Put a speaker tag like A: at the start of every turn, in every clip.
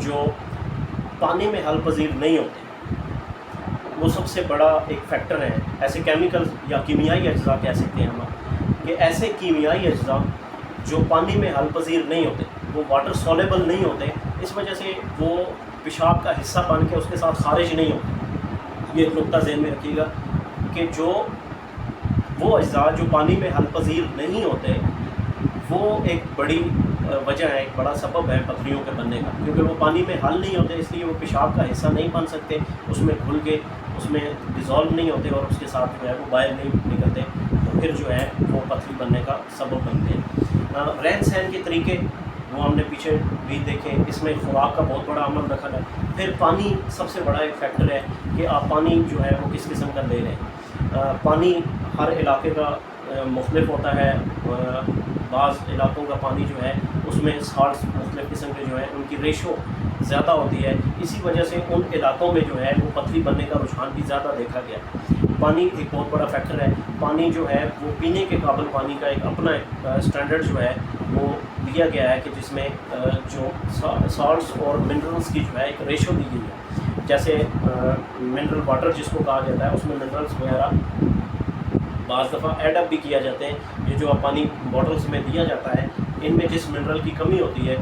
A: جو پانی میں حل پذیر نہیں ہوتے، وہ سب سے بڑا ایک فیکٹر ہے. ایسے کیمیکل یا کیمیائی اجزاء کہہ سکتے ہیں ہم کہ ایسے کیمیائی اجزاء جو پانی میں حل پذیر نہیں ہوتے، وہ واٹر سولیبل نہیں ہوتے، اس وجہ سے وہ پیشاب کا حصہ بن کے اس کے ساتھ خارج نہیں ہوتے. یہ ایک نقطہ ذہن میں رکھیے گا کہ وہ اجزاء جو پانی میں حل پذیر نہیں ہوتے، وہ ایک بڑی وجہ ہے، ایک بڑا سبب ہے پتھریوں کے بننے کا، کیونکہ وہ پانی میں حل نہیں ہوتے، اس لیے وہ پیشاب کا حصہ نہیں بن سکتے، اس میں گھل کے اس میں ڈیزالو نہیں ہوتے اور اس کے ساتھ جو ہے وہ باہر نہیں نکلتے، تو پھر جو ہے وہ پتھری بننے کا سبب بنتے ہیں. رہن سہن کے طریقے وہ ہم نے پیچھے بھی دیکھے، اس میں خوراک کا بہت بڑا عمل دخل ہے. پھر پانی سب سے بڑا ایک فیکٹر ہے کہ آپ پانی جو ہے وہ کس قسم کا لے رہے ہیں. پانی ہر علاقے کا مختلف ہوتا ہے. بعض علاقوں کا پانی جو ہے اس میں سالٹس مختلف قسم کے جو ہے ان کی ریشو زیادہ ہوتی ہے، اسی وجہ سے ان علاقوں میں جو ہے وہ پتھری بننے کا رجحان بھی زیادہ دیکھا گیا. پانی ایک بہت بڑا فیکٹر ہے. پانی جو ہے وہ پینے کے قابل پانی کا ایک اپنا اسٹینڈرڈ جو ہے وہ دیا گیا ہے کہ جس میں جو سالٹس اور منرلس کی جو ہے ایک ریشو دی گئی ہے. جیسے منرل واٹر جس کو کہا جاتا ہے، اس میں منرلس وغیرہ بعض دفعہ ایڈ اپ بھی کیا جاتے ہیں. یہ جو پانی باٹلس میں دیا جاتا ہے، ان میں جس منرل کی کمی ہوتی ہے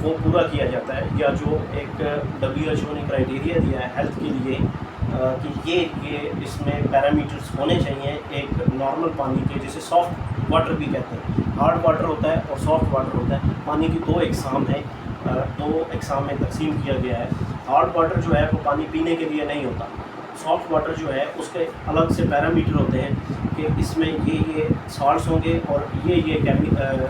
A: وہ پورا کیا جاتا ہے، یا جو ایک WHO نے کرائیٹیریا دیا ہے ہیلتھ کے لیے کہ یہ اس میں پیرامیٹرز ہونے چاہیے ایک نارمل پانی کے، جسے سافٹ واٹر بھی کہتے ہیں. ہارڈ واٹر ہوتا ہے اور سافٹ واٹر ہوتا ہے. پانی کی دو اقسام میں تقسیم کیا گیا ہے. ہارڈ واٹر جو ہے وہ پانی پینے کے لیے نہیں ہوتا. سافٹ واٹر جو ہے اس کے الگ سے پیرامیٹر ہوتے ہیں کہ اس میں یہ سالٹس ہوں گے اور یہ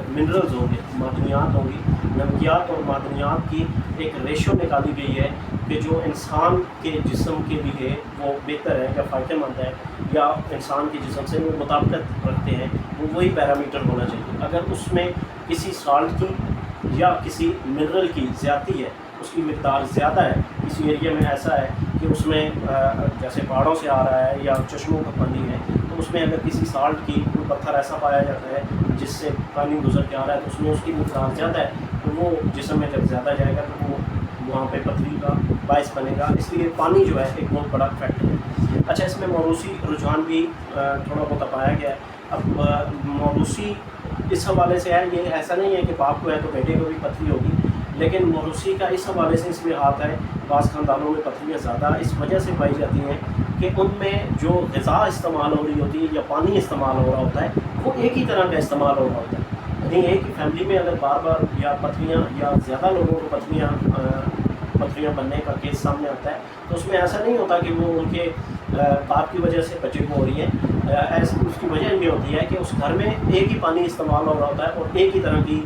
A: منرلز ہوں گے، معدنیات ہوں گی. نمکیات اور معدنیات کی ایک ریشو نکالی گئی ہے کہ جو انسان کے جسم کے لیے وہ بہتر ہے یا فائدہ مند ہے، یا انسان کے جسم سے وہ مطابقت رکھتے ہیں، وہ وہی پیرامیٹر ہونا چاہیے. اگر اس میں کسی سالٹ کی یا کسی منرل کی زیادتی ہے، اس کی مقدار زیادہ ہے، کسی ایریا میں ایسا ہے کہ اس میں جیسے پہاڑوں سے آ رہا ہے یا چشموں کا پانی ہے، تو اس میں اگر کسی سالٹ کی کوئی پتھر ایسا پایا جاتا ہے جس سے پانی گزر کے آ رہا ہے، تو اس میں اس کی مقدار زیادہ ہے، تو وہ جسم میں جب زیادہ جائے گا تو وہ وہاں پہ پتھری کا باعث بنے گا. اس لیے پانی جو ہے ایک بہت بڑا فیکٹر ہے. اچھا، اس میں موروثی رجحان بھی تھوڑا بہت پایا گیا ہے. اب موروثی اس حوالے سے ہے، یہ ایسا نہیں ہے کہ باپ کو ہے تو بیٹے کو بھی پتھری ہوگی، لیکن موروثی کا اس حوالے سے اس میں ہاتھ ہے. بعض خاندانوں میں پتھریاں زیادہ اس وجہ سے پائی جاتی ہیں کہ ان میں جو غذا استعمال ہو رہی ہوتی ہے یا پانی استعمال ہو رہا ہوتا ہے وہ ایک ہی طرح کا استعمال ہو رہا ہوتا ہے. یعنی ایک ہی فیملی میں اگر بار بار یا پتھریاں یا زیادہ لوگوں کو پتھریاں بننے کا کیس سامنے آتا ہے، تو اس میں ایسا نہیں ہوتا کہ وہ ان کے باپ کی وجہ سے بچے کو ہو رہی ہے. اس کی وجہ یہ ہوتی ہے کہ اس گھر میں ایک ہی پانی استعمال ہو رہا ہوتا ہے اور ایک ہی طرح کی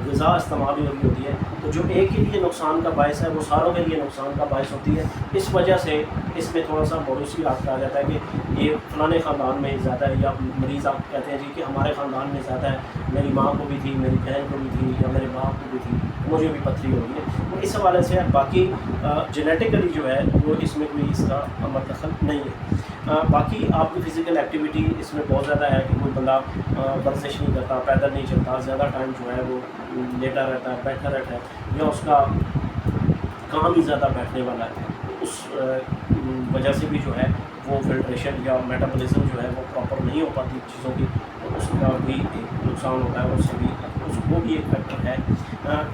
A: غذا استعمال ہو رہی ہوتی ہے، تو جو ایک ہی لیے نقصان کا باعث ہے وہ ساروں کے لیے نقصان کا باعث ہوتی ہے. اس وجہ سے اس میں تھوڑا سا موروثی ہاتھ کہا جاتا ہے کہ یہ فلانے خاندان میں زیادہ ہے، یا مریض آپ کہتے ہیں جی کہ ہمارے خاندان میں زیادہ ہے، میری ماں کو بھی تھی، میری بہن کو بھی تھی، یا میرے باپ کو بھی تھی، مجھے بھی پتھری ہو رہی ہے. وہ اس حوالے سے ہے. باقی جینیٹیکلی جو ہے وہ اس میں کوئی اس کا عمل دخل نہیں ہے. باقی آپ کی فزیکل ایکٹیویٹی اس میں بہت زیادہ ہے کہ کوئی بندہ ورزش نہیں کرتا، پیدل نہیں چلتا، زیادہ ٹائم جو ہے وہ لیٹا رہتا ہے، بیٹھا رہتا ہے، یا اس کا کام ہی زیادہ بیٹھنے والا ہے. اس وجہ سے بھی جو ہے وہ فلٹریشن یا میٹابولزم جو ہے وہ پراپر نہیں ہو پاتی چیزوں کی، تو اس کا بھی ایک نقصان ہوتا ہے اور وہ بھی ایک فیکٹر ہے.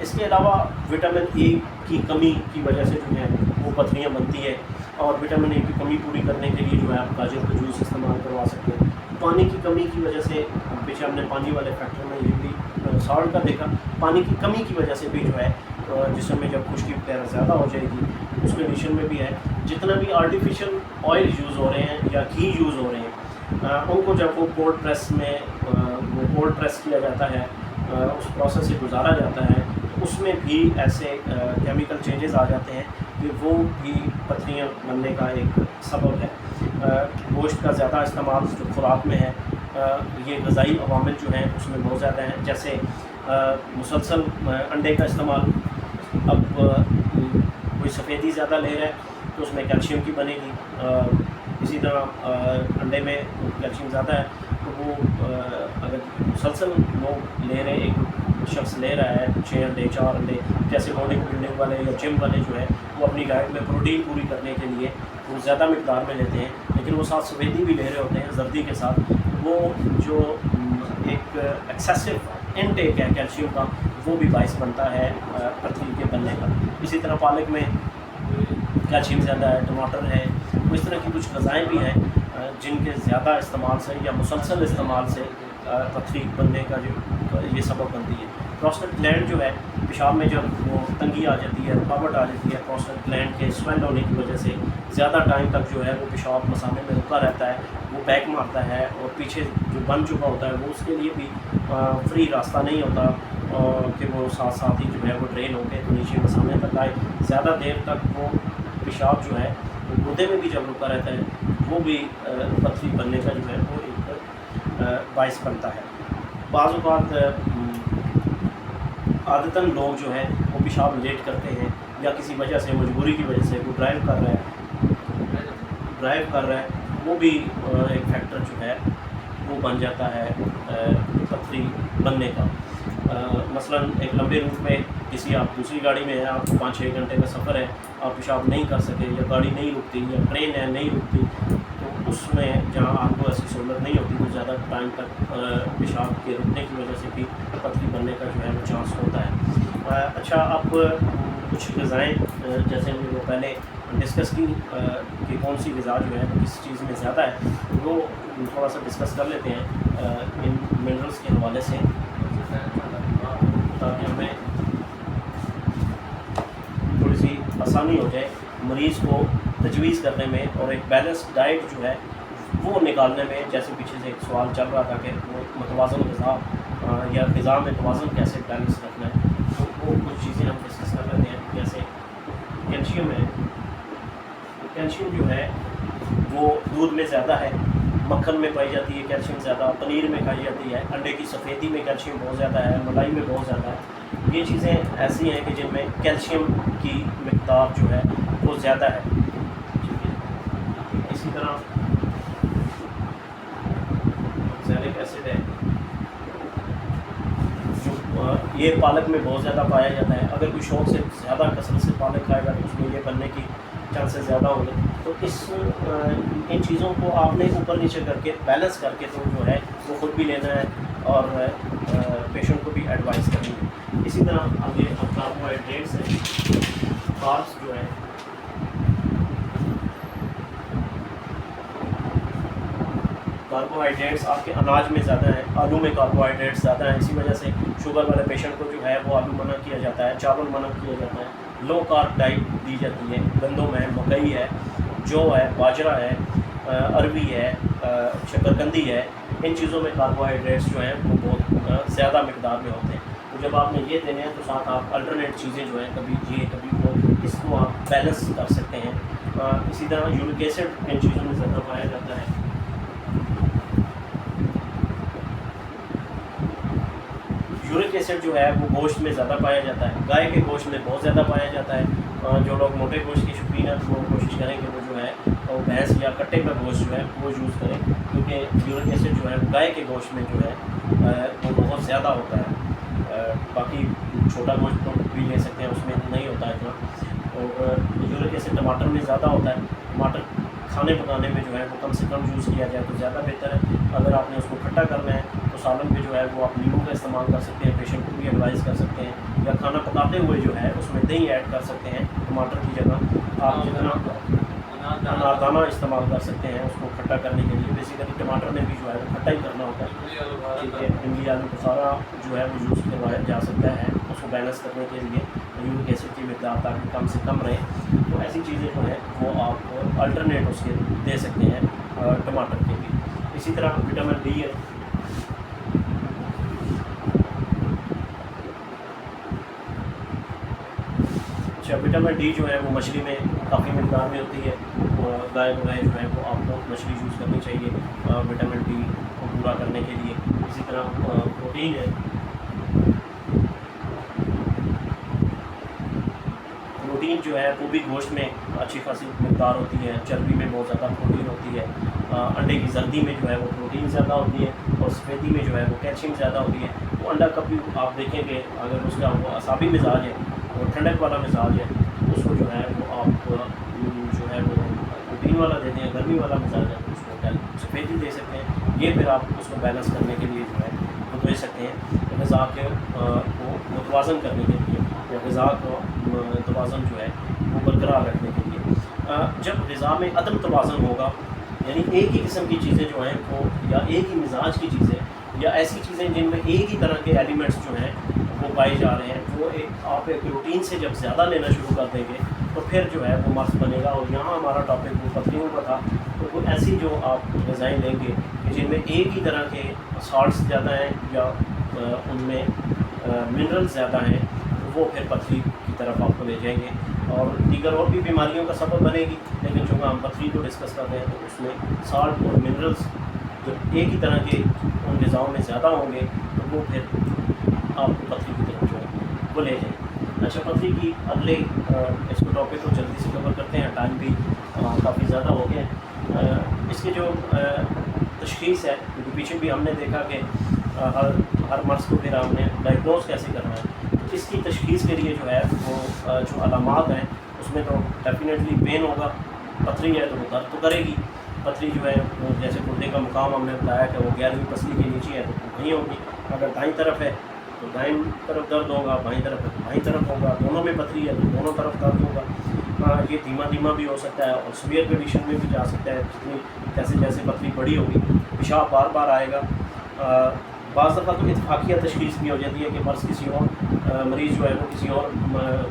A: اس کے علاوہ وٹامن اے کی کمی کی وجہ سے جو ہے وہ پتھریاں بنتی ہے، اور وٹامن اے کی کمی پوری کرنے کے لیے جو ہے آپ گاجر کا جوس استعمال کروا سکتے ہیں. پانی کی کمی کی وجہ سے، پیچھے ہم نے پانی والے فیکٹر میں یہ بھی سالٹ کا دیکھا، پانی کی کمی کی وجہ سے بھی جو ہے جسم میں جب خشکی وغیرہ زیادہ ہو جائے گی، اس کنڈیشن میں بھی ہے جتنا بھی آرٹیفیشل آئل یوز ہو رہے ہیں یا گھی یوز ہو رہے ہیں، ان کو جب وہ کولڈ پریس کیا جاتا ہے، اس پروسیس سے گزارا جاتا ہے، تو اس میں بھی ایسے کیمیکل چینجز آ جاتے ہیں کہ وہ بھی پتھریاں بننے کا ایک سبب ہے. گوشت کا زیادہ استعمال جو خوراک میں ہے، یہ غذائی عوامل جو ہیں اس میں بہت زیادہ ہیں. جیسے مسلسل انڈے کا استعمال، اب کوئی سفیدی زیادہ لے رہا ہے تو اس میں کیلشیم کی بنے گی. اسی طرح انڈے میں کیلشیم زیادہ ہے، تو وہ اگر مسلسل لوگ لے رہے ہیں ایک شخص لے رہا ہے 6 انڈے 4 انڈے، جیسے باڈی بلڈنگ والے یا جم والے جو ہے وہ اپنی ڈائٹ میں پروٹین پوری کرنے کے لیے وہ زیادہ مقدار میں لیتے ہیں، لیکن وہ ساتھ سفیدی بھی لے رہے ہوتے ہیں زردی کے ساتھ، وہ جو ایک ایکسیسو انٹیک ہے کیلشیم کا وہ بھی باعث بنتا ہے پتھری کے بننے کا۔ اسی طرح پالک میں کیلشیم زیادہ ہے، ٹماٹر ہے، اس طرح کی کچھ غذائیں بھی ہیں جن کے زیادہ استعمال سے یا مسلسل استعمال سے پتھری بننے کا جو یہ سبب بنتی ہے۔ پروسٹیٹ گلینڈ جو ہے پیشاب میں جب وہ تنگی آ جاتی ہے، رکاوٹ آ جاتی ہے پروسٹیٹ گلینڈ کے سویل ہونے کی وجہ سے، زیادہ ٹائم تک جو ہے وہ پیشاب مسانے میں رکا رہتا ہے، وہ بیک مارتا ہے اور پیچھے جو بن چکا ہوتا ہے وہ اس کے لیے بھی فری راستہ نہیں ہوتا کہ وہ ساتھ ساتھ ہی جو ہے وہ ڈرین ہو کے نیچے مسانے تک آئے۔ زیادہ دیر تک وہ پیشاب جو ہے گردے میں بھی جب رکا رہتا ہے وہ بھی پتھری بننے کا جو ہے وہ ایک باعث بنتا ہے۔ بعض اوقات عادتاً لوگ جو ہے وہ پیشاب لیٹ کرتے ہیں یا کسی وجہ سے مجبوری کی وجہ سے وہ ڈرائیو کر رہا ہے، وہ بھی ایک فیکٹر جو ہے وہ بن جاتا ہے پتھری بننے کا۔ مثلاً ایک لمبے روٹ میں کسی آپ دوسری گاڑی میں ہیں، آپ کو 5-6 گھنٹے کا سفر ہے، آپ پیشاب نہیں کر سکے یا گاڑی نہیں رکتی یا ٹرین ہے نہیں رکتی، تو اس میں جہاں آپ کو ایسی سہولت نہیں ہوتی تو زیادہ ٹائم تک پیشاب کے رکنے کی وجہ سے بھی پتھری بننے کا جو ہے وہ چانس ہوتا ہے۔ اچھا، اب کچھ غذائیں جیسے ہم نے وہ پہلے ڈسکس کی کہ کون سی غذا جو ہے کس چیز میں زیادہ ہے، وہ تھوڑا سا ڈسکس کر لیتے ہیں ان منرلس کے حوالے سے، تاکہ ہمیں تھوڑی سی آسانی ہو جائے مریض کو تجویز کرنے میں اور ایک بیلنس ڈائٹ جو ہے وہ نکالنے میں۔ جیسے پیچھے سے ایک سوال چل رہا تھا کہ وہ متوازن غذا یا غذا میں توازن کیسے بیلنس رکھنا ہے، تو وہ کچھ چیزیں ہم ڈسکس کر لیتے ہیں۔ جیسے کیلشیم ہے، کیلشیم جو ہے وہ دودھ میں زیادہ ہے، مکھن میں پائی جاتی ہے کیلشیم زیادہ، پنیر میں کھائی جاتی ہے، انڈے کی سفیدی میں کیلشیم بہت زیادہ ہے، ملائی میں بہت زیادہ ہے۔ یہ چیزیں ایسی ہیں کہ جن میں کیلشیم کی مقدار جو ہے وہ زیادہ ہے۔ اسی طرح سیلک ایسڈ ہے جو یہ پالک میں بہت زیادہ پایا جاتا ہے۔ اگر کوئی شوق سے زیادہ کثرت سے پالک کھائے گا تو اس میں یہ بننے کی چانسز زیادہ ہوں گے۔ تو ان چیزوں کو آپ نے اوپر نیچے کر کے بیلنس کر کے تو جو ہے وہ خود بھی لینا ہے اور پیشنٹ کو بھی ایڈوائز کرنی ہے۔ اسی طرح آگے کاربوہائیڈریٹس ہیں، کاربس جو ہے کاربوہائیڈریٹس آپ کے اناج میں زیادہ ہیں، آلو میں کاربوہائیڈریٹس زیادہ ہیں، اسی وجہ سے شوگر والے پیشنٹ کو جو ہے وہ آلو منع کیا جاتا ہے، چاول منع کیا جاتا ہے، لو کارب ڈائٹ دی جاتی ہے۔ گندم ہے، مکئی ہے، جو ہے، باجرہ ہے، اروی ہے، شکرکندی ہے، ان چیزوں میں کاربوہائیڈریٹس جو ہیں وہ بہت زیادہ مقدار میں ہوتے ہیں۔ تو جب آپ نے یہ دینے ہیں تو ساتھ آپ الٹرنیٹ چیزیں جو ہیں کبھی یہ کبھی وہ، اس کو آپ بیلنس کر سکتے ہیں۔ اسی طرح یورک ایسڈ ان چیزوں میں زیادہ پایا جاتا ہے۔ یورک ایسڈ جو ہے وہ گوشت میں زیادہ پایا جاتا ہے، گائے کے گوشت میں بہت زیادہ پایا جاتا ہے۔ جو لوگ موٹے گوشت کے شوقین ہیں تو وہ کوشش کریں کہ وہ جو ہے وہ بھینس یا کٹے کا گوشت جو ہے وہ یوز کریں، کیونکہ یورک ایسڈ جو ہے گائے کے گوشت میں جو ہے وہ بہت زیادہ ہوتا ہے۔ باقی چھوٹا گوشت تو بھی لے سکتے ہیں، اس میں نہیں ہوتا ہے اتنا۔ اور یورک ایسڈ ٹماٹر میں زیادہ ہوتا ہے، ٹماٹر کھانے پکانے میں جو ہے وہ کم سے کم یوز کیا جائے تو زیادہ بہتر ہے۔ اگر آپ نے اس کو کھٹا کرنا ہے تو سالن میں جو ہے وہ آپ نیمبو کا استعمال کر سکتے ہیں، پیشنٹ کو بھی ایڈوائز کر سکتے ہیں، یا کھانا پکاتے ہوئے جو ہے اس میں دہی ایڈ کر سکتے ہیں، ٹماٹر کی جگہ آپ جتنا اناردانہ استعمال کر سکتے ہیں اس کو کھٹا کرنے کے لیے۔ بیسیکلی ٹماٹر میں بھی جو ہے وہ کھٹا ہی کرنا ہوتا ہے، ٹھیک ہے۔ املی آلو بخارا جو ہے وہ یوز کروایا جا سکتا ہے اس کو بیلنس کرنے کے لیے، یورک ایسڈ کی مقدار تاکہ کم سے کم رہے۔ تو ایسی چیزیں جو ہیں وہ آپ الٹرنیٹ اس کے دے سکتے ہیں ٹماٹر کے بھی۔ اسی طرح وٹامن ڈی ہے، وٹامن ڈی جو ہے وہ مچھلی میں کافی مقدار میں ہوتی ہے، گائے بغائے جو ہے وہ آپ کو مچھلی یوز کرنی چاہیے وٹامن ڈی کو پورا کرنے کے لیے۔ اسی طرح پروٹین ہے، پروٹین جو ہے وہ بھی گوشت میں اچھی خاصی مقدار ہوتی ہے، چربی میں بہت زیادہ پروٹین ہوتی ہے، انڈے کی زردی میں جو ہے وہ پروٹین زیادہ ہوتی ہے اور سفیدی میں جو ہے وہ کیلشیم زیادہ ہوتی ہے. وہ انڈا کبھی آپ دیکھیں کہ اگر اس کا وہ اعصابی مزاج ہے اور ٹھنڈک والا مزاج ہے اس کو جو ہے وہ آپ جو ہے وہ پروٹین والا دیتے ہیں. گرمی والا مزاج ہے تو اس کو سفیدی دے سکتے ہیں. یہ پھر آپ اس کو بیلنس کرنے کے لیے جو ہے وہ دے سکتے ہیں غذا کے کو متوازن کرنے کے لیے یا غذا کو توازن جو ہے وہ برقرار رکھنے کے لیے. جب غذا میں عدم توازن ہوگا یعنی ایک ہی قسم کی چیزیں جو ہیں وہ یا ایک ہی مزاج کی چیزیں یا ایسی چیزیں جن میں ایک ہی طرح کے ایلیمنٹس جو ہیں وہ پائے جا رہے ہیں وہ آپ ایک روٹین سے جب زیادہ لینا شروع کر دیں گے تو پھر جو ہے وہ مرض بنے گا. اور یہاں ہمارا ٹاپک وہ پتلیوں کا تھا. تو وہ ایسی جو آپ غذائیں لیں گے کہ جن میں ایک ہی طرح کے سالٹس زیادہ ہیں یا ان میں منرلز زیادہ ہیں وہ پھر پتلی کی طرف آپ کو لے جائیں گے اور دیگر اور بھی بیماریوں کا سبب بنے گی. لیکن چونکہ ہم پتلی کو ڈسکس کر رہے ہیں تو اس میں سالٹ اور منرلز جب ایک ہی طرح کے ان غذاؤں میں زیادہ ہوں گے تو وہ پھر آپ کو پتلی کی طرف جو ہے وہ لے جائیں گے. اچھا پتلی کی اگلے اس کو ٹاپک کو جلدی سے کور کرتے ہیں. ٹائم بھی کافی زیادہ ہو گیا ہے. اس کی جو تشخیص ہے کیونکہ پیچھے بھی ہم نے دیکھا کہ ہر مرض کو پھر ہم نے ڈائگنوز کیسے کرنا ہے. اس کی تشخیص کے لیے جو ہے وہ جو علامات ہیں اس میں تو ڈیفینیٹلی پین ہوگا. پتھری ہے تو وہ درد تو کرے گی. پتھری جو ہے وہ جیسے گردے کا مقام ہم نے بتایا کہ وہ 11ویں پسلی کے نیچے ہے تو وہیں ہوگی. اگر دائیں طرف ہے تو دائیں طرف درد ہوگا, بائیں طرف ہے تو بائیں طرف ہوگا. دونوں میں پتھری ہے تو دونوں طرف درد ہوگا. یہ دھیما دھیما بھی ہو سکتا ہے اور سویئر کنڈیشن میں بھی جا سکتا ہے. جیسے جیسے پتھری بڑی ہوگی پیشاب بار بار آئے گا. بعض دفعہ تو اتفاقیہ تشخیص بھی ہو جاتی ہے کہ مرض کسی اور مریض جو ہے وہ کسی اور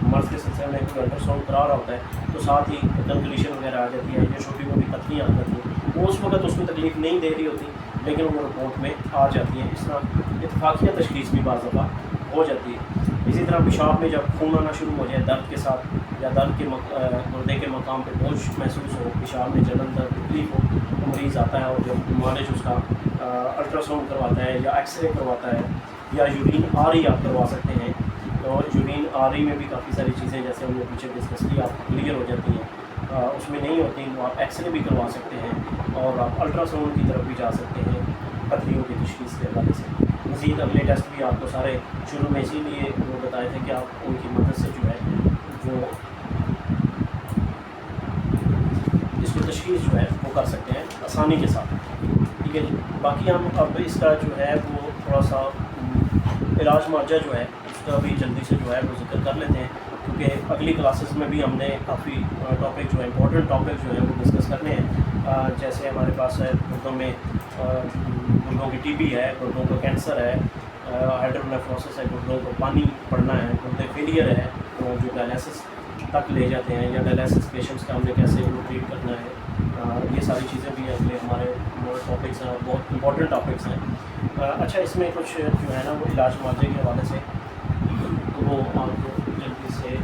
A: مرض کے سلسلے میں کوئی الٹراساؤنڈ کرا رہا ہوتا ہے تو ساتھ ہی کنکلیشن وغیرہ آ جاتی ہے یا چھوٹی موٹی پتلیاں آ جاتی ہیں. وہ اس وقت اس کو تکلیف نہیں دے رہی ہوتی لیکن وہ رپورٹ میں آ جاتی ہیں. اس طرح اتفاقیہ تشخیص بھی بعض دفعہ ہو جاتی ہے. اسی طرح پیشاب میں جب خون آنا شروع ہو جائے درد کے ساتھ یا درد کے گردے کے مقام پہ بوجھ محسوس ہو, پیشاب میں جلن درد تکلیف ہو تو مریض آتا ہے اور جب معالج اس کا الٹراساؤنڈ کرواتا ہے یا ایکس رے کرواتا ہے یا یورین آر ای آپ کروا سکتے ہیں. تو یورین آر ای میں بھی کافی ساری چیزیں جیسے ہم نے پیچھے ڈسکس کی آپ کلیئر ہو جاتی ہیں. اس میں نہیں ہوتی تو آپ ایکس رے بھی کروا سکتے ہیں اور آپ الٹراساؤنڈ کی طرف بھی جا سکتے ہیں پتھریوں کی تشخیص کے حوالے سے. مزید اگلے ٹیسٹ بھی آپ کو سارے شروع میں اسی لیے وہ بتائے تھے کہ آپ ان کی مدد سے جو ہے وہ اس کی تشخیص جو ہے وہ کر سکتے ہیں آسانی کے ساتھ. ٹھیک ہے جی. باقی ہم اب اس کا جو ہے وہ تھوڑا سا علاج معالجہ جو ہے اس کا بھی جلدی سے جو ہے وہ ذکر کر لیتے ہیں کیونکہ اگلی کلاسز میں بھی ہم نے کافی ٹاپک جو ہے امپورٹنٹ ٹاپک جو ہے وہ ڈسکس کرنے ہیں. جیسے ہمارے پاس ہے گردوں میں گردوں کی ٹی بی ہے, گردوں کا کینسر ہے, ہائیڈرونیفروسس ہے, گردوں کو پانی پڑنا ہے, گردے فیلئر ہے جو ڈائلیسس تک لے جاتے ہیں یا ڈائلیسس پیشنٹس کا ہم نے کیسے وہ ٹریٹ کرنا ہے. یہ ساری چیزیں بھی اگلے ہمارے ٹاپکس ہیں اور بہت امپورٹنٹ ٹاپکس ہیں. اچھا اس میں کچھ جو ہے نا وہ علاج معالجے کے حوالے سے تو وہ آپ کو جلدی سے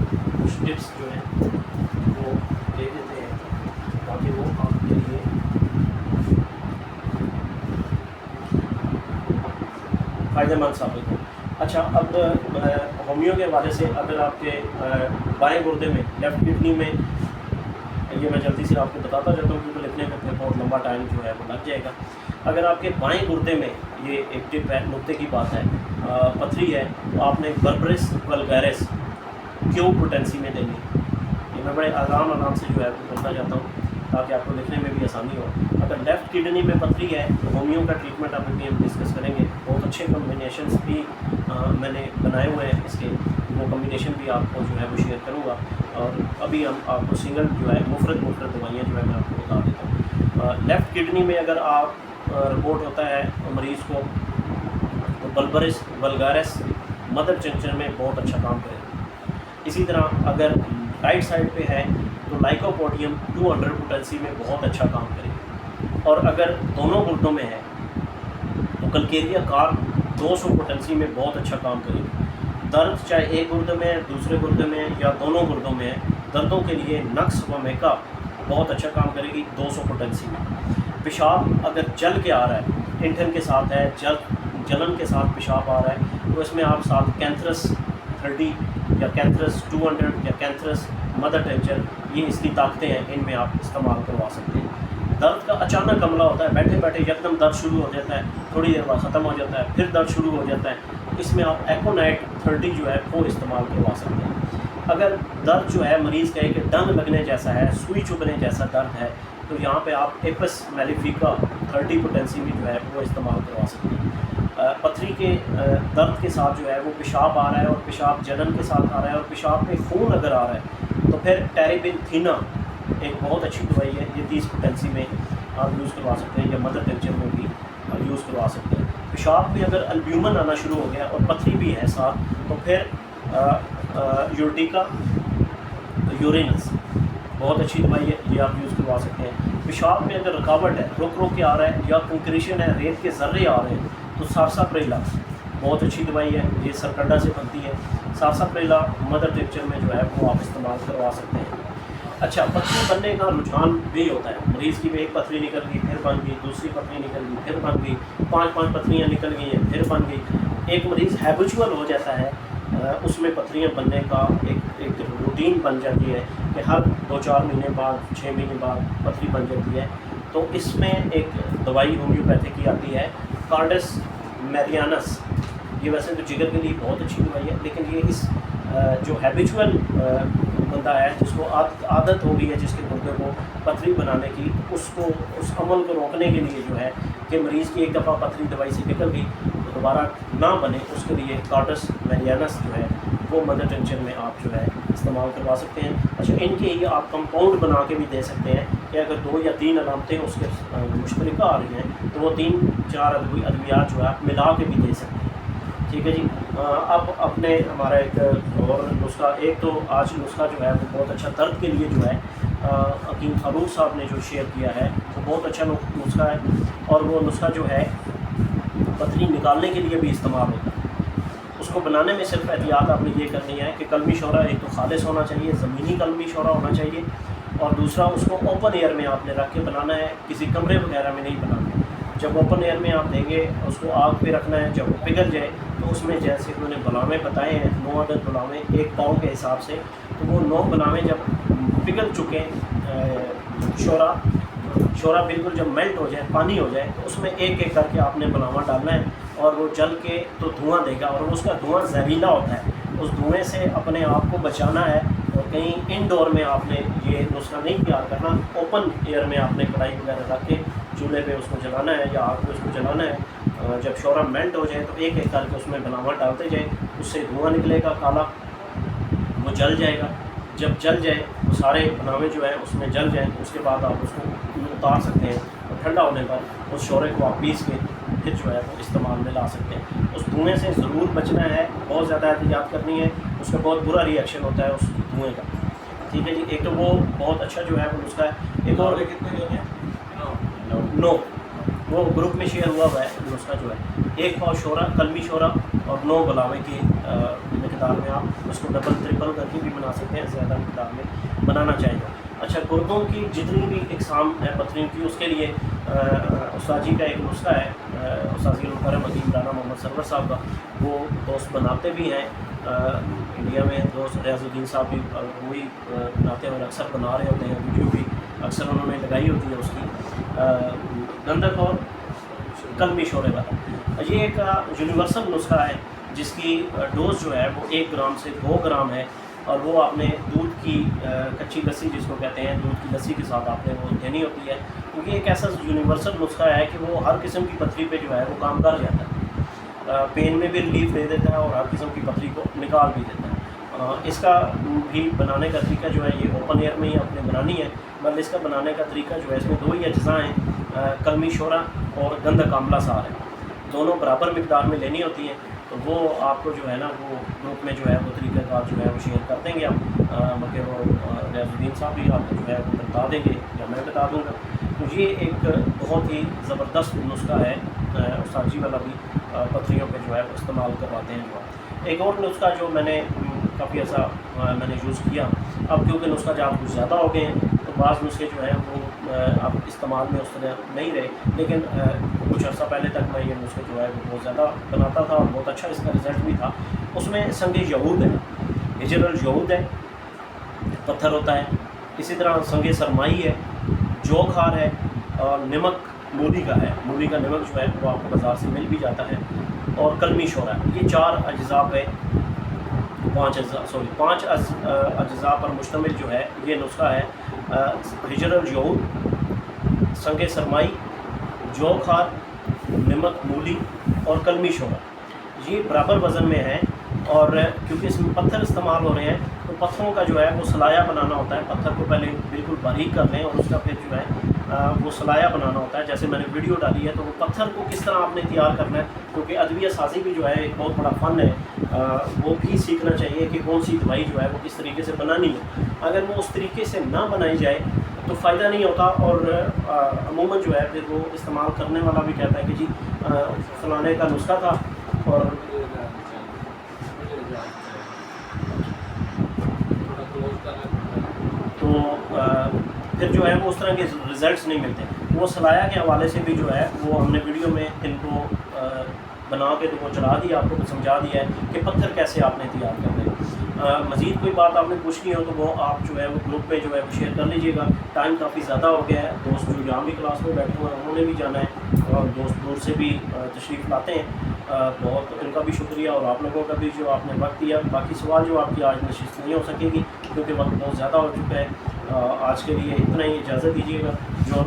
A: کچھ ٹپس جو ہیں وہ دے دیتے ہیں تاکہ وہ آپ کے لیے فائدہ مند ثابت ہو. اچھا اب ہومیو کے حوالے سے اگر آپ کے بائیں گردے میں لیفٹ کڈنی میں یہ میں جلدی سے آپ کو بتاتا جاتا ہوں کیونکہ لکھنے میں بہت لمبا ٹائم جو ہے وہ لگ جائے گا. اگر آپ کے بائیں گردے میں یہ ایک ٹپ ہے نقطے کی بات ہے پتھری ہے تو آپ نے بربرس ولگیرس کیو پوٹینسی میں دینی. یہ میں بڑے آرام سے جو ہے وہ بولتا جاتا ہوں تاکہ آپ کو لکھنے میں بھی آسانی ہو. اگر لیفٹ کڈنی میں پتھری ہے تو ہومیو کا ٹریٹمنٹ اب بھی ہم ڈسکس کریں گے. بہت اچھے کمبینیشنس بھی میں نے بنائے ہوئے ہیں اس کے, وہ کمبینیشن بھی آپ کو جو ہے وہ شیئر کروں گا. اور ابھی ہم آپ کو سنگل جو ہے مفرد دوائیاں جو ہے میں آپ کو بتا دیتا ہوں. لیفٹ کڈنی میں اگر آپ رپورٹ ہوتا ہے مریض کو تو بلبرس ولگارس مدر چنچن میں بہت اچھا کام کرے گا. اسی طرح اگر رائٹ سائڈ پہ ہے تو لائکوپوڈیم 200 پوٹینسی میں بہت اچھا کام کرے گا. اور اگر دونوں گردوں میں ہے تو کلکیریا کار 200 پوٹینسی میں بہت اچھا کام کرے گا. درد چاہے ایک گردے میں ہے, دوسرے گردے میں ہے یا دونوں گردوں میں ہے, دردوں کے لیے نقص و میکا بہت اچھا کام کرے گی 200 پوٹینسی میں. پیشاب اگر جل کے آ رہا ہے, انٹھن کے ساتھ ہے, جلن کے ساتھ پیشاب آ رہا ہے تو اس میں آپ ساتھ کینتھرس 30 یا کینتھرس 200 یا کینتھرس مدر ٹینچر یہ اس کی طاقتیں ہیں, ان میں آپ استعمال کروا سکتے ہیں. درد کا اچانک حملہ ہوتا ہے، بیٹھے بیٹھے یکدم درد شروع ہو جاتا ہے، تھوڑی دیر بعد ختم ہو جاتا ہے، پھر درد شروع ہو جاتا ہے، اس میں آپ ایکونائٹ 30 جو ہے وہ استعمال کروا سکتے ہیں۔ اگر درد جو ہے مریض کہے کہ ڈنگ لگنے جیسا ہے، سوئی چبھنے جیسا درد ہے، تو یہاں پہ آپ ایپس میلیفیکا 30 پوٹینسی بھی جو ہے وہ استعمال کروا سکتے ہیں۔ پتھری کے درد کے ساتھ جو ہے وہ پیشاب آ رہا ہے اور پیشاب جلن کے ساتھ آ رہا ہے اور پیشاب میں خون اگر آ رہا ہے تو پھر ٹیریبن تھینا ایک بہت اچھی دوائی ہے، یہ 30 پوٹینسی میں آپ یوز کروا سکتے ہیں، یا مدر ٹینچر میں بھی یوز کروا سکتے ہیں۔ پیشاب میں اگر البیومن آنا شروع ہو گیا اور پتھری بھی ہے ساتھ، تو پھر یورٹیکا یورینس بہت اچھی دوائی ہے، یہ آپ یوز کروا سکتے ہیں۔ پیشاب میں اگر رکاوٹ ہے، رک رک کے آ رہا ہے، یا کنکریشن ہے، ریت کے ذرے آ رہے ہیں، تو سارساپریلا بہت اچھی دوائی ہے، یہ سرکنڈا سے بنتی ہے۔ سارساپریلا مدر ٹینچر میں جو ہے وہ آپ استعمال کروا سکتے ہیں۔ اچھا، پتھری بننے کا رجحان بھی ہوتا ہے، مریض کی بھی ایک پتھری نکل گئی پھر بن گئی، دوسری پتھری نکل گئی پھر بن گئی، 5 پتھریاں نکل گئی ہیں پھر بن گئی۔ ایک مریض ہیبچول ہو جاتا ہے، اس میں پتھریاں بننے کا ایک روٹین بن جاتی ہے کہ ہر 2-4 مہینے بعد 6 مہینے بعد پتھری بن جاتی ہے۔ تو اس میں ایک دوائی ہومیوپیتھک کی آتی ہے، کارڈس میرینس، یہ ویسے تو جگر کے لیے بہت اچھی دوائی ہے، لیکن یہ اس جو ہیبچول بندہ ہے جس کو عادت ہو گئی ہے، جس کے گردے کو پتھری بنانے کی، اس کو اس عمل کو روکنے کے لیے جو ہے کہ مریض کی ایک دفعہ پتھری دوائی سے نکل گئی تو دوبارہ نہ بنے، اس کے لیے کارڈس میرینس جو ہے وہ مدر ٹینچر میں آپ جو ہے استعمال کروا سکتے ہیں۔ اچھا، ان کے ہی آپ کمپاؤنڈ بنا کے بھی دے سکتے ہیں کہ اگر 2 یا 3 علامتیں اس کے مشترکہ آ رہی ہیں تو وہ 3-4 ادویات جو ہے آپ ملا کے بھی دے سکتے ہیں۔ ٹھیک ہے جی۔ اب اپنے ہمارا ایک اور نسخہ، ایک تو آج نسخہ جو ہے وہ بہت اچھا درد کے لیے جو ہے حکیم فاروق صاحب نے جو شیئر کیا ہے وہ بہت اچھا نسخہ ہے، اور وہ نسخہ جو ہے پتھری نکالنے کے لیے بھی استعمال ہوتا ہے۔ اس کو بنانے میں صرف احتیاط آپ نے یہ کرنی ہے کہ کلمی شورا ایک تو خالص ہونا چاہیے، زمینی کلمی شورا ہونا چاہیے، اور دوسرا اس کو اوپن ایئر میں آپ نے رکھ کے بنانا ہے، کسی کمرے وغیرہ میں نہیں بنانا ہے۔ جب اوپن ایئر میں آپ دیں گے اس کو آگ پہ رکھنا ہے، جب وہ پگھل جائے تو اس میں جیسے انہوں نے بلاویں بتائے ہیں 9 عدد بلاویں 1 پاؤں کے حساب سے، تو وہ 9 بلاویں جب پگھل چکے شورا بالکل جب میلٹ ہو جائے، پانی ہو جائے، تو اس میں ایک ایک کر کے آپ نے بلاواں ڈالنا ہے، اور وہ جل کے تو دھواں دے گا، اور اس کا دھواں زہریلا ہوتا ہے، اس دھوئیں سے اپنے آپ کو بچانا ہے۔ اور کہیں انڈور میں آپ نے یہ نسخہ نہیں تیار کرنا، اوپن ایئر میں آپ نے کڑھائی وغیرہ رکھ کے چولہے پہ اس کو جلانا ہے یا آگ پہ اس کو جلانا ہے۔ جب شورا میلٹ ہو جائے تو ایک ایک کر کے اس میں بلاواں ڈالتے جائیں، اس سے دھواں نکلے گا کالا، وہ جل جائے گا۔ جب جل جائے وہ سارے بلاویں جو ہیں اس میں جل جائیں، اس کے بعد آپ اس کو اتار سکتے ہیں، اور ٹھنڈا ہونے پر اس شورے کو آپ پیس کے پھر جو ہے وہ استعمال میں لا سکتے ہیں۔ اس دھوئیں سے ضرور بچنا ہے، بہت زیادہ احتیاط کرنی ہے، اس کا بہت برا ری ایکشن ہوتا ہے اس دھوئیں کا۔ ٹھیک ہے جی، ایک تو وہ بہت اچھا جو ہے وہ نسخہ ہے۔ ایک اور
B: کتنے جو ہیں
A: 9 وہ گروپ میں شیئر ہوا ہے نسخہ جو ہے، 1 پاؤ شورا، کلمی شورا اور 9 بلاویں کی مقدار میں آپ اس کو ڈبل ٹرپل کر کے بھی بنا سکتے ہیں، زیادہ مقدار میں بنانا چاہیے۔ اچھا، گردوں کی جتنی بھی اقسام ہے پتھریوں کی، اس کے لیے استاد جی کا ایک نسخہ ہے، استاد المکرم حکیم رانا محمد سرور صاحب کا، وہ دوست بناتے بھی ہیں انڈیا میں، دوست ریاض الدین صاحب بھی وہی بناتے ہیں اور اکثر بنا رہے ہوتے ہیں، ویڈیو بھی اکثر انہوں نے لگائی ہوتی ہے اس کی، گندک اور کلمی شورے والا۔ یہ ایک یونیورسل نسخہ ہے جس کی ڈوز جو ہے وہ 1 گرام سے 2 گرام ہے، اور وہ آپ نے دودھ کی کچی لسی جس کو کہتے ہیں، دودھ کی لسی کے ساتھ آپ نے وہ دینی ہوتی ہے، کیونکہ ایک ایسا یونیورسل نسخہ ہے کہ وہ ہر قسم کی پتھری پہ جو ہے وہ کام کر جاتا ہے، پین میں بھی ریلیف دے دیتا ہے اور ہر قسم کی پتھری کو نکال بھی دیتا ہے۔ اس کا بھی بنانے کا طریقہ جو ہے یہ اوپن ایئر میں ہی آپ نے بنانی ہے، بلکہ اس کا بنانے کا طریقہ جو ہے اس میں 2 ہی اجزاء ہیں، کلمی شورا اور گندک آملہ سار ہے، دونوں برابر مقدار میں لینی ہوتی ہیں۔ تو وہ آپ کو جو ہے نا وہ گروپ میں جو ہے وہ طریقہ کار جو ہے وہ شیئر کر دیں گے آپ، مگر وہ ریاض الدین صاحب بھی آپ کو جو ہے وہ بتا دیں گے یا میں بتا دوں گا۔ تو یہ ایک بہت ہی زبردست نسخہ ہے، استاد جی والا بھی پتھریوں پہ جو ہے وہ استعمال کرواتے ہیں۔ ایک اور نسخہ جو میں نے کافی ایسا میں نے یوز کیا، اب کیونکہ نسخہ جات کچھ زیادہ ہو گئے ہیں تو بعض نسخے جو ہیں وہ اب استعمال میں اس طرح نہیں رہے، لیکن کچھ عرصہ پہلے تک میں یہ نسخے جو ہے وہ بہت زیادہ بناتا تھا اور بہت اچھا اس کا رزلٹ بھی تھا۔ اس میں سنگ یہود ہے، ہجر الیہود ہے، پتھر ہوتا ہے، اسی طرح سنگ سرمائی ہے، جو خار ہے، نمک مولی کا ہے، مولی کا نمک جو ہے وہ آپ کو بازار سے مل بھی جاتا ہے، اور کلمی شورا. یہ 4 اجزاء پہ 5 اجزاء پر مشتمل جو ہے یہ نسخہ ہے. ہجر الجعود، سنگ سرمائی، جو کھار، نمک مولی اور کلمی شورا، یہ برابر وزن میں ہے. اور کیونکہ اس میں پتھر استعمال ہو رہے ہیں تو پتھروں کا جو ہے وہ سلایہ بنانا ہوتا ہے. پتھر کو پہلے بالکل باریک کر لیں اور اس کا پھر جو ہے وہ سلایہ بنانا ہوتا ہے. جیسے میں نے ویڈیو ڈالی ہے تو وہ پتھر کو کس طرح آپ نے تیار کرنا ہے، کیونکہ ادویہ سازی بھی جو ہے ایک بہت بڑا فن ہے، وہ بھی سیکھنا چاہیے کہ کون سی دوائی جو ہے وہ کس طریقے سے بنانی ہے. اگر وہ اس طریقے سے نہ بنائی جائے تو فائدہ نہیں ہوتا. اور عموماً جو ہے پھر وہ استعمال کرنے والا بھی کہتا ہے کہ جی فلانے کا نسخہ تھا اور تو پھر جو ہے وہ اس طرح کے رزلٹس نہیں ملتے. وہ سلایہ کے حوالے سے بھی جو ہے وہ ہم نے ویڈیو میں ان کو بنا کے تو وہ چلا دیا، آپ کو سمجھا دیا ہے کہ پتھر کیسے آپ نے تیار کرنے. مزید کوئی بات آپ نے پوچھنی ہو تو وہ آپ جو ہے وہ گروپ پہ جو ہے وہ شیئر کر لیجیے گا. ٹائم کافی زیادہ ہو گیا ہے. دوست جو یہاں بھی کلاس میں بیٹھے ہوئے ہیں انہوں نے بھی جانا ہے، اور دوست دور سے بھی تشریف لاتے ہیں. بہت ان کا بھی شکریہ، اور آپ لوگوں کا بھی جو آپ نے وقت دیا. باقی سوال جو آپ کی آج نشست نہیں ہو سکے گی کیونکہ وقت بہت زیادہ ہو چکا ہے. آج کے لیے اتنا ہی، اجازت دیجیے گا. جو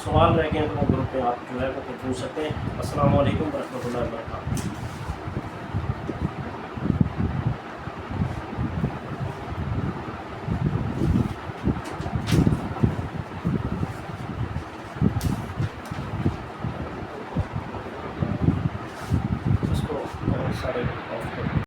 A: سوال رہ گئے ہیں تو وہ گروپ پہ آپ جو ہے وہ پوچھ سکتے ہیں. السلام علیکم ورحمۃ اللہ وبرکاتہ.